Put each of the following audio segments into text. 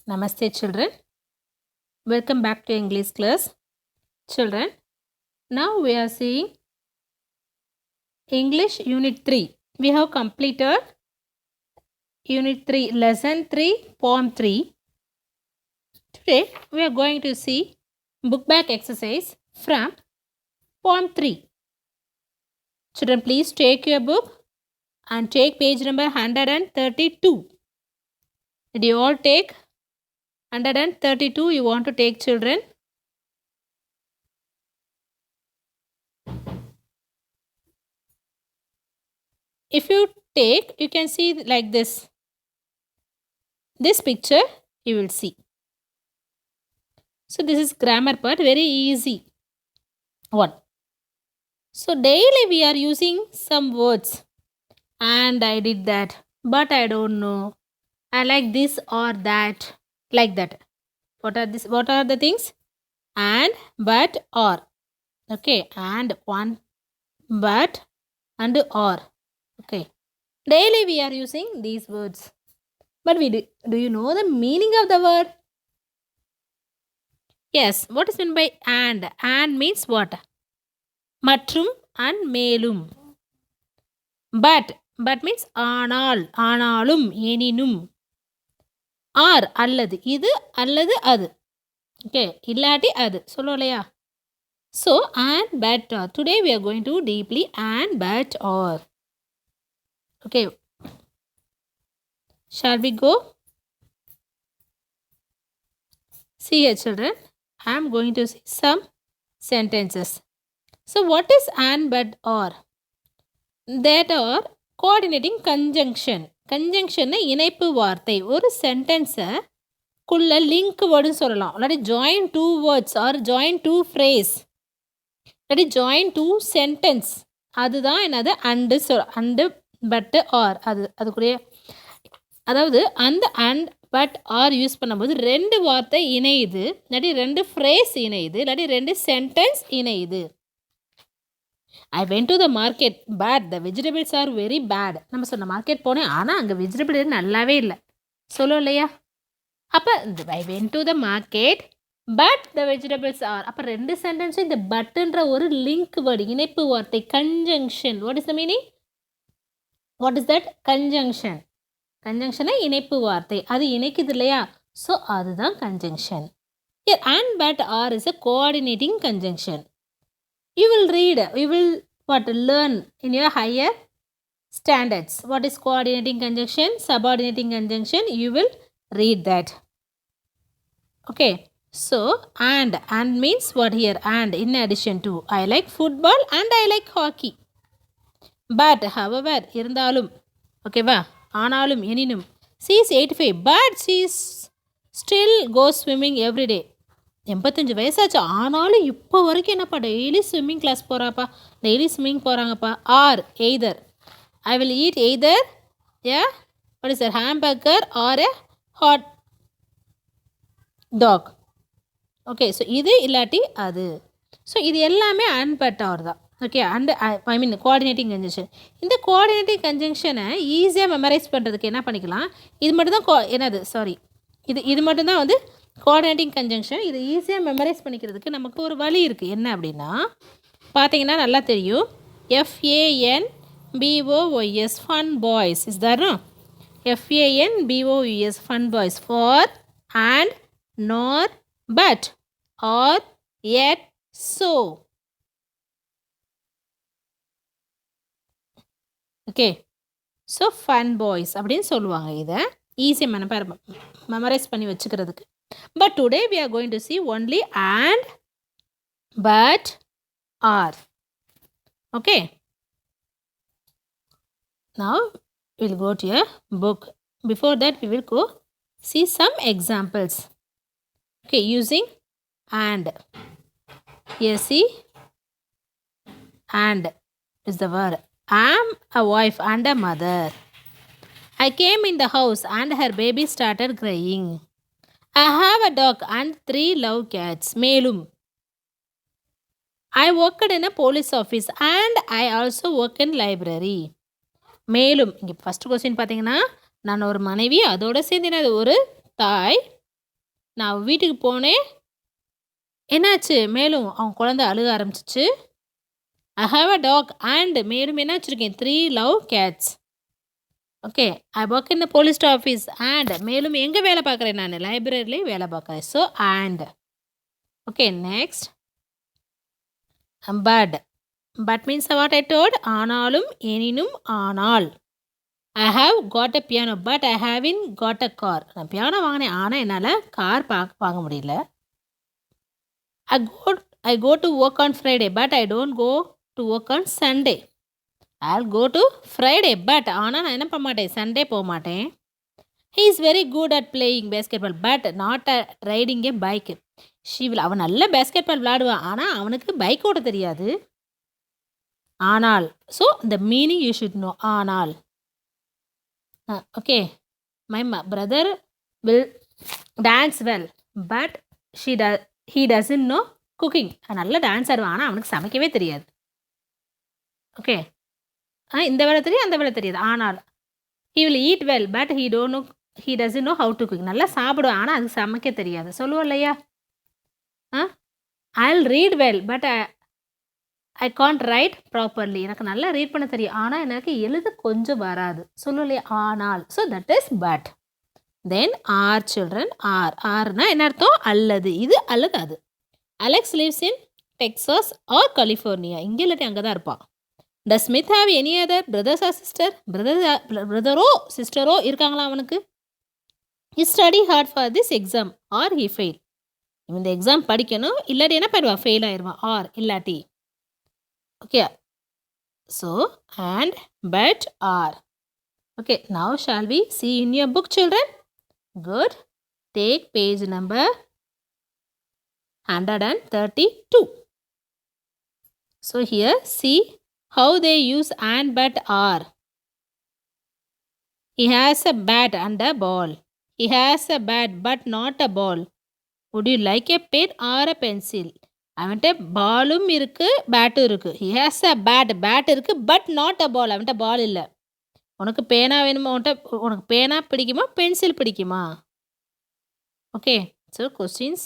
Namaste children. Welcome back to English class. Children, now we are seeing English Unit 3. We have completed Unit 3, Lesson 3, Poem 3. Today we are going to see book back exercise from Poem 3. Children, please take your book and take page number 132. Did you all take 132? You want to take, children? If you take, you can see like this. This picture you will see. So this is grammar part, very easy one. So daily we are using some words. And I did that, but I don't know. I like this or that, like that. What are the things? And, but, or. Okay, and, one, but, and, or. Okay. Daily we are using these words. But do you know the meaning of the word? Yes, what is meant by and? And means what? Matrum and மேலும். But means ஆனால், ஆனாலும், எனினும். Or அல்லது, இது அல்லது அது. Okay, இல்லாட்டி அது. சொல்லுவோம் இல்லையா? So, and, but, or. Today we are going to deeply and, but, or. Okay. Shall we go? See here, children. I am going to see some sentences. So, what is and, but, or? That are coordinating conjunction. Conjunction இணைப்பு வார்த்தை. ஒரு சென்டென்ஸை குள்ள link வேர்டுன்னு சொல்லலாம். இல்லாட்டி join two words or join two phrase, இல்லாட்டி join two sentence. அதுதான் என்னது அண்டு அண்டு பட்டு ஆர். அதுக்குரிய அதாவது அந்த அண்ட் பட் ஆர் யூஸ் பண்ணும்போது ரெண்டு வார்த்தை இணையுது, இல்லாட்டி ரெண்டு ஃப்ரேஸ் இணையுது, இல்லாட்டி ரெண்டு sentence இணையுது. I went to the market, but the vegetables are very bad. நம்ம சொன்ன மார்க்கெட் போனேன், ஆனால் அங்கே வெஜிடபிள் நல்லாவே இல்லை. சொல்லும் இல்லையா? அப்போ I went to the market, but the vegetables are. அப்போ ரெண்டு சென்டென்ஸும் இந்த பட்டுன்ற ஒரு லிங்க் வேர்டு, இணைப்பு வார்த்தை, conjunction. What is the meaning? What is that? Conjunction. கன்ஜங்ஷனை இணைப்பு வார்த்தை, அது இணைக்குது இல்லையா? ஸோ அதுதான் conjunction. Here and but are is a coordinating conjunction. You will read, you will learn in your higher standards. What is coordinating conjunction, subordinating conjunction? You will read that. Okay, so and means what here? And in addition to, I like football and I like hockey. But however, இருந்தாலும், ஓகேவா, ஆனாலும், எனினும், she is 85, but she still goes swimming every day. 85 வயசாச்சு, ஆனாலும் இப்போ வரைக்கும் என்னப்பா daily swimming class போகிறாப்பா, டெய்லி ஸ்விம்மிங் போகிறாங்கப்பா. Or either, I will eat either what is that, hamburger or a hot dog. Okay, so இது இல்லாட்டி அது. ஸோ இது எல்லாமே அண்ட் பட் ஆர் தான். Okay, and I mean coordinating conjunction. இந்த coordinating கன்ஜங்ஷனை ஈஸியாக மெமரைஸ் பண்ணுறதுக்கு என்ன பண்ணிக்கலாம், இது மட்டும்தான் என்னது சாரி இது மட்டும்தான் வந்து கோஆர்டினேட்டிங் கன்ஜங்ஷன். இது ஈஸியாக மெமரைஸ் பண்ணிக்கிறதுக்கு நமக்கு ஒரு வழி இருக்குது. என்ன அப்படின்னா பார்த்தீங்கன்னா நல்லா தெரியும். FANBOYS fun boys is Dhar. FANBOYS fun boys for and, nor, but, or, yet, so. Okay, so fun boys அப்படின்னு சொல்லுவாங்க. இதை ஈஸியாக மெமரைஸ் பண்ணி வச்சுக்கிறதுக்கு. But today we are going to see only and, but, are. Okay. Now we'll go to your book. Before that we will go see some examples. Okay, using and. Here see, and is the word. I am a wife and a mother. I came in the house and her baby started crying. I have a dog and 3 love cats. மேலும், I worked in a police office and I also work in library. மேலும், இங்கே first question பார்த்தீங்கன்னா, நான் ஒரு மனைவி, அதோடு சேர்ந்து ஒரு தாய், நான் வீட்டுக்கு போனேன். என்னாச்சு? மேலும் அவன் குழந்தை அழுக ஆரம்பிச்சிச்சு. I have a dog and மேலும் என்ன வச்சுருக்கேன்? 3 love cats. Okay. I work in the police office and மேலும் எங்கே வேலை பார்க்குறேன் நான்? லைப்ரரியிலே வேலை பார்க்குறேன். So and. Okay next. But. But means what I told? ஆனாலும் எனினும் ஆனால். I have got a piano but I haven't got a car. நான் பியானோ வாங்கினேன் ஆனால் என்னால் கார் வாங்க முடியல. I go to work on Friday but I don't go to work on Sunday. I'll go to Friday but ஆனால் நான் என்ன பண்ண மாட்டேன்? சண்டே போக மாட்டேன். He is very good at playing basketball but not a riding a bike. அவன் நல்ல basket பால் விளாடுவான் ஆனால் அவனுக்கு பைக் ஓட்ட தெரியாது. ஆனால். So the meaning you should know. ஆனால். Okay. My brother will dance well but he doesn't know cooking. நல்ல dance ஆடுவான் ஆனால் அவனுக்கு சமைக்கவே தெரியாது. ஓகே. இந்த வேலை தெரியும் அந்த வேலை தெரியாது. ஆனால். he will eat well but he doesn't know how to cook. நல்லா சாப்பிடுவான் ஆனால் அதுக்கு சமைக்க தெரியாது. சொல்லுவோம் இல்லையா? I'll read well but I can't write properly. எனக்கு நல்லா ரீட் பண்ண தெரியும் ஆனால் எனக்கு எழுத கொஞ்சம் வராது. சொல்லலையா? ஆனால். So that is but. Then or children or. ஆர்னா என்ன அர்த்தம்? அல்லது. இது அல்லது அது. Alex lives in Texas or California. இங்கே இல்லாட்டி அங்கே தான் இருப்பான். The Smith have any other brothers or sister? பிரதரோ சிஸ்டரோ இருக்காங்களா அவனுக்கு? He study hard for this exam or he fail. இந்த எக்ஸாம் படிக்கணும் இல்லாட்டி என்ன பண்ணுவான்? ஃபெயில் ஆயிடுவான். ஆர் இல்லாட்டி. Okay, so and but are. Okay, now shall we see in your book, children? Good. Take page number 132. So here see how they use and but are. He has a bat and a ball. He has a bat but not a ball. Would you like a pen or a pencil? அவன்கிட்ட பாலும் இருக்குது பேட்டும் இருக்குது. He has a bad இருக்குது but not அ பால். அவன்கிட்ட பால் இல்லை. உனக்கு பேனா வேணுமா? உனக்கு பேனா பிடிக்குமா பென்சில் பிடிக்குமா? Okay. So questions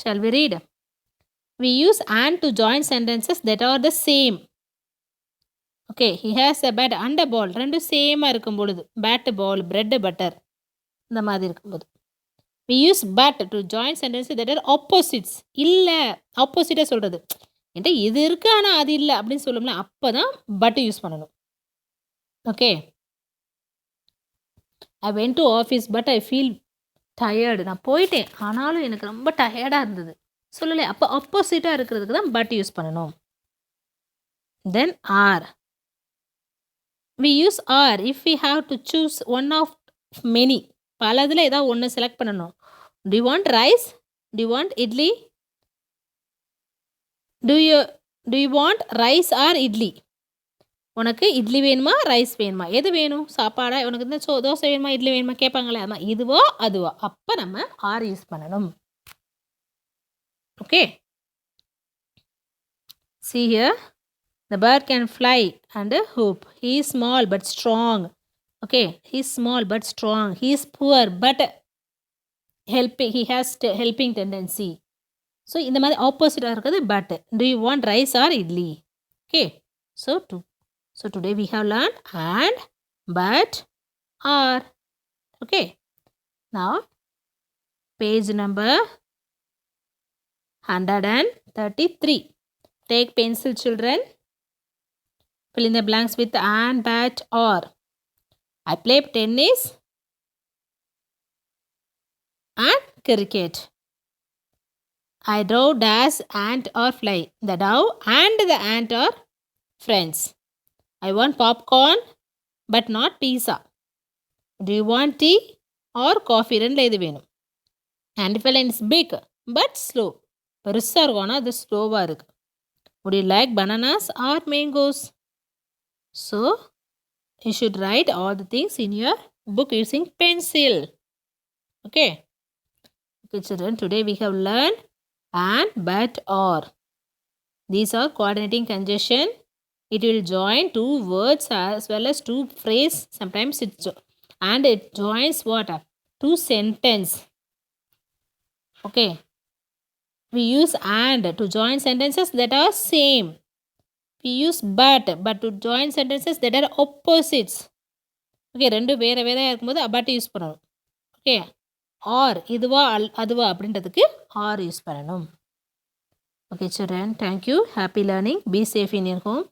shall we read. We use and to join sentences that are the same. Okay. He has a bat and a ball. ரெண்டும் சேமாக இருக்கும் பொழுது பேட்டு பால் பிரெட்டு பட்டர் இந்த மாதிரி இருக்கும்போது. we use but to join sentences that are opposites. இல்லை ஆப்போசிட்டாக சொல்கிறது. என்கிட்ட இது இருக்குது ஆனால் அது இல்லை அப்படின்னு சொல்லும்ல, அப்போ தான் பட் யூஸ் பண்ணணும். Okay. I went to office but I feel tired. நான் போயிட்டேன் ஆனாலும் எனக்கு ரொம்ப டயர்டாக இருந்தது. சொல்லலை, அப்போ ஆப்போசிட்டாக இருக்கிறதுக்கு தான் பட் யூஸ் பண்ணணும். தென் R. we use are if we have to choose one of many. பலதில் ஏதாவது ஒன்று செலக்ட் பண்ணணும். Do you want rice? Do you want idli? Do you want rice or idli? உனக்கு இட்லி வேணுமா ரைஸ் வேணுமா? எது வேணும்? சாப்பாடா? உனக்கு இந்த தோசை வேணுமா இட்லி வேணுமா கேட்பாங்களே, அதான் இதுவோ அதுவோ. அப்போ நம்ம ஆர் யூஸ் பண்ணணும். Okay. See here. The bird can fly and hoop. He is small but strong. Okay. He is small but strong. He is poor but helping. He has helping tendency. So இந்த மாதிரி ஆப்போசிட்டாக இருக்குது but. Do you want rice or idli? Okay. So today we have learned and but are. Okay. Now page number 133. Take pencil, children. Fill in the blanks with and but or. I play tennis and cricket. I draw dash ant or fly. The dove and the ant are friends. I want popcorn but not pizza. Do you want tea or coffee? ரெண்டில் எது வேணும்? Antifeline is big but slow. பெருசாக இருக்கும்னா அது ஸ்லோவாக இருக்குது. Would you like bananas or mangoes? So you should write all the things in your book using pencil. Okay. Okay, children, today we have learned and but or. These are coordinating conjunction. It will join two words as well as two phrases. Sometimes it joins what? Two sentence. Okay. We use and to join sentences that are same. We use but to join sentences that are opposites. Okay, ரெண்டு வேறு வேறையாக இருக்கும்போது but use பண்ணணும். Okay, R இதுவா அதுவா அப்படின்றதுக்கு R use பண்ணணும். Okay children, thank you. Happy learning. Be safe in your home.